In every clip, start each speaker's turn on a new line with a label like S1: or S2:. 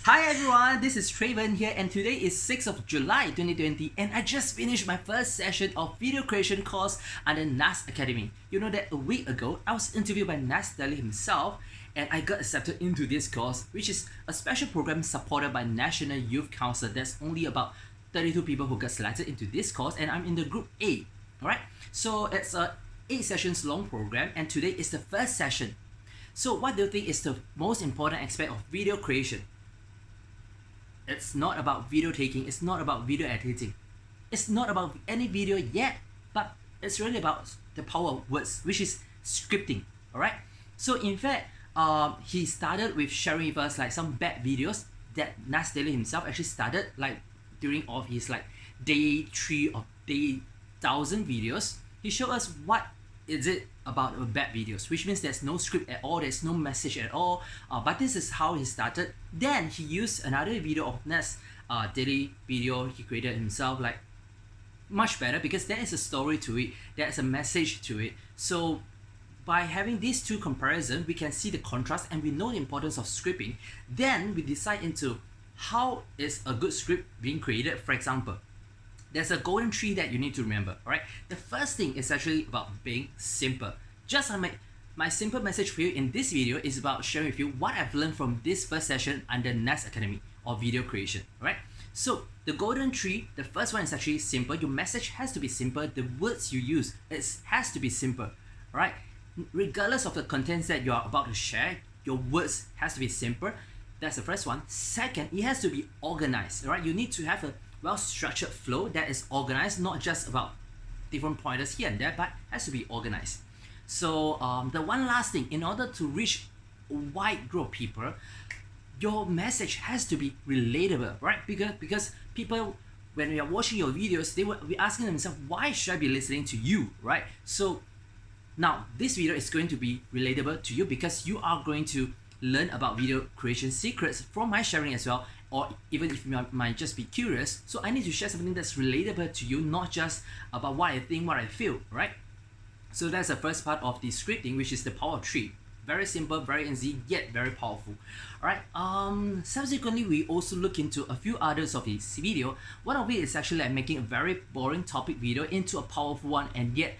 S1: Hi everyone, this is Traven here and today is 6th of July 2020 and I just finished my first session of video creation course under Nas Academy. You know that a week ago, I was interviewed by Nas Daily himself and I got accepted into this course, which is a special program supported by National Youth Council. There's only about 32 people who got selected into this course and I'm in the group A. Alright, so it's a 8 sessions long program and today is the first session. So what do you think is the most important aspect of video creation? It's not about video taking, it's not about video editing, it's not about any video yet, but it's really about the power of words, which is scripting. Alright, so in fact he started with sharing with us like some bad videos that Nas Daily himself actually started like during all of his like day 3 of day 1000 videos. He showed us what is it about bad videos, which means there's no script at all, there's no message at all, but this is how he started. Then he used another video of Nas Daily video he created himself, like much better because there is a story to it, there's a message to it. So by having these two comparisons, we can see the contrast and we know the importance of scripting. Then we decide into how is a good script being created. For example, there's a golden tree that you need to remember. Alright, the first thing is actually about being simple. Just my simple message for you in this video is about sharing with you what I've learned from this first session under Nas Academy or video creation. Alright, so the golden tree, the first one is actually simple. Your message has to be simple. The words you use, it has to be simple. Alright, regardless of the contents that you are about to share, your words has to be simple. That's the first one. Second, it has to be organized. Alright, you need to have a well-structured flow that is organized, not just about different pointers here and there, but has to be organized. So the one last thing, in order to reach a wide group of people, your message has to be relatable, right? Because people, when we are watching your videos, they will be asking themselves, why should I be listening to you, right? So now this video is going to be relatable to you because you are going to learn about video creation secrets from my sharing as well, or even if you might just be curious. So I need to share something that's relatable to you, not just about what I think, what I feel, right? So that's the first part of the scripting, which is the power of three. Very simple, very easy, yet very powerful. Alright, subsequently we also look into a few others of this video. One of it is actually like making a very boring topic video into a powerful one and yet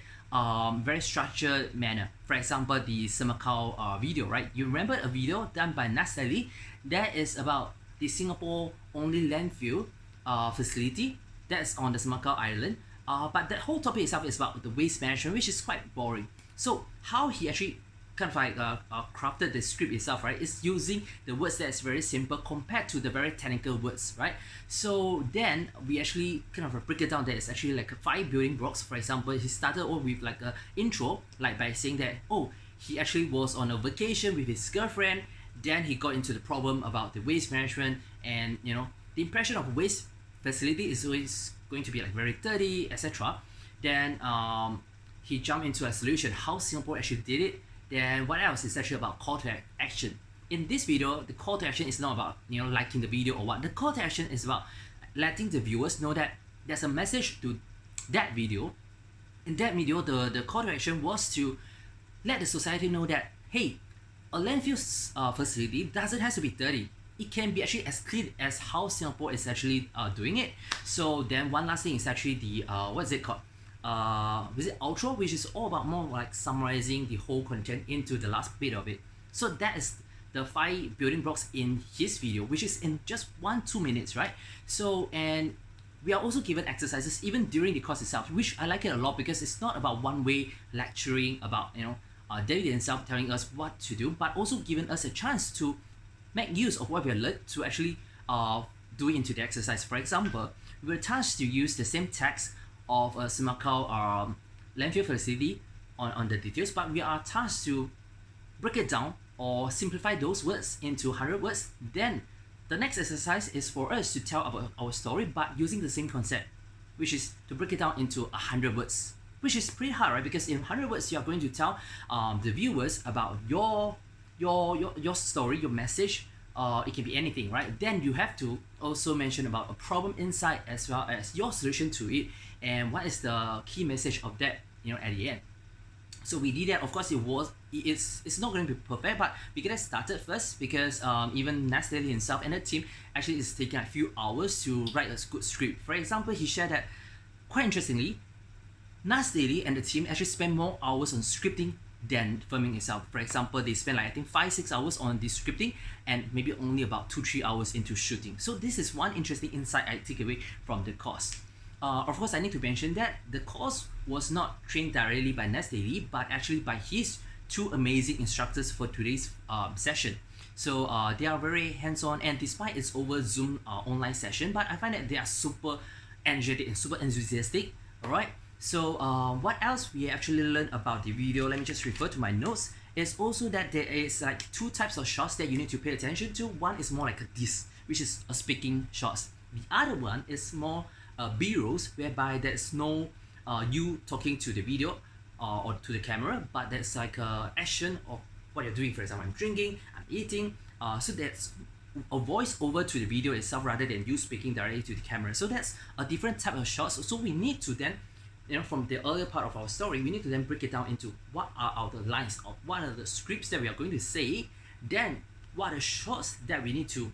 S1: very structured manner. For example, the Semakau video, right? You remember a video done by Nas Daily that is about the Singapore only landfill facility that's on the Semakau Island. But that whole topic itself is about the waste management, which is quite boring. So how he actually kind of like crafted the script itself, right, is using the words that's very simple compared to the very technical words, right? So then we actually kind of break it down. There is actually like 5 building blocks. For example, he started off with like a intro, like by saying that, oh, he actually was on a vacation with his girlfriend. Then he got into the problem about the waste management, and you know, the impression of waste facility is always going to be like very dirty, etc. Then he jumped into a solution, how Singapore actually did it. Then what else is actually about call to action. In this video, the call to action is not about, you know, liking the video or what. The call to action is about letting the viewers know that there's a message to that video. In that video, the call to action was to let the society know that, hey, a landfill facility doesn't have to be dirty. It can be actually as clean as how Singapore is actually doing it. So then one last thing is actually the what is it called? Is it outro, which is all about more like summarizing the whole content into the last bit of it. So that is the 5 building blocks in his video, which is in just 1-2 minutes, right? So, and we are also given exercises even during the course itself, which I like it a lot because it's not about one-way lecturing about, you know, David himself telling us what to do, but also giving us a chance to make use of what we have learned to actually do into the exercise. For example, we were tasked to use the same text of a Semakau landfill facility on the details, but we are tasked to break it down or simplify those words into 100 words. Then the next exercise is for us to tell about our story but using the same concept, which is to break it down into 100 words, which is pretty hard, right? Because in 100 words you are going to tell the viewers about your story, your message. It can be anything, right? Then you have to also mention about a problem inside as well as your solution to it and what is the key message of that, you know, at the end. So we did that. Of course, it's not going to be perfect, but we get started first because even Nas Daily himself and the team actually is taking a few hours to write a good script. For example, he shared that, quite interestingly, Nas Daily and the team actually spend more hours on scripting than filming itself. For example, they spend like I think 5-6 hours on the scripting and maybe only about 2-3 hours into shooting. So this is one interesting insight I take away from the course. Of course, I need to mention that the course was not trained directly by Nas Daily, but actually by his two amazing instructors for today's session. So they are very hands-on, and despite it's over Zoom online session, but I find that they are super energetic and super enthusiastic. All right. So what else we actually learned about the video? Let me just refer to my notes. It's also that there is like two types of shots that you need to pay attention to. One is more like a this, which is a speaking shots. The other one is more B-rolls, whereby there's no you talking to the video or to the camera, but there's like a action of what you're doing. For example, I'm drinking, I'm eating. So that's a voice over to the video itself rather than you speaking directly to the camera. So that's a different type of shots. So we need to then, from the earlier part of our story, we need to then break it down into what are our lines, or what are the scripts that we are going to say, then what are the shots that we need to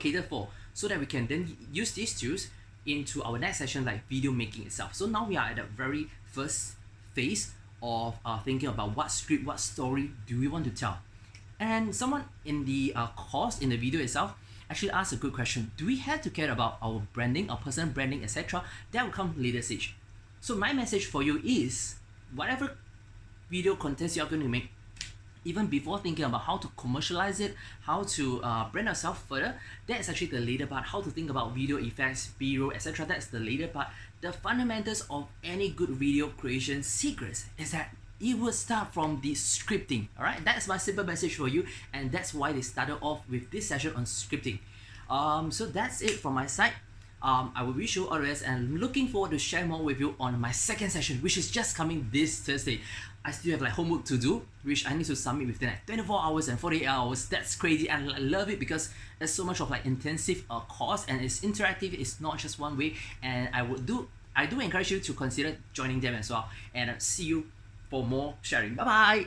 S1: cater for, so that we can then use these tools into our next session, like video making itself. So now we are at the very first phase of thinking about what script, what story do we want to tell. And someone in the course, in the video itself, actually asked a good question. Do we have to care about our branding, our personal branding, etc.? That will come later stage. So my message for you is, whatever video contents you are going to make, even before thinking about how to commercialize it, how to brand ourselves further, that's actually the later part. How to think about video effects, B-roll, etc. That's the later part. The fundamentals of any good video creation secrets is that it will start from the scripting. All right, that's my simple message for you, and that's why they started off with this session on scripting. So that's it from my side. I will wish you all the best, and I'm looking forward to share more with you on my second session, which is just coming this Thursday. I still have like homework to do, which I need to submit within like 24 hours and 48 hours. That's crazy, and I love it because there's so much of like intensive course, and it's interactive. It's not just one way, and I do encourage you to consider joining them as well. And see you for more sharing. Bye bye.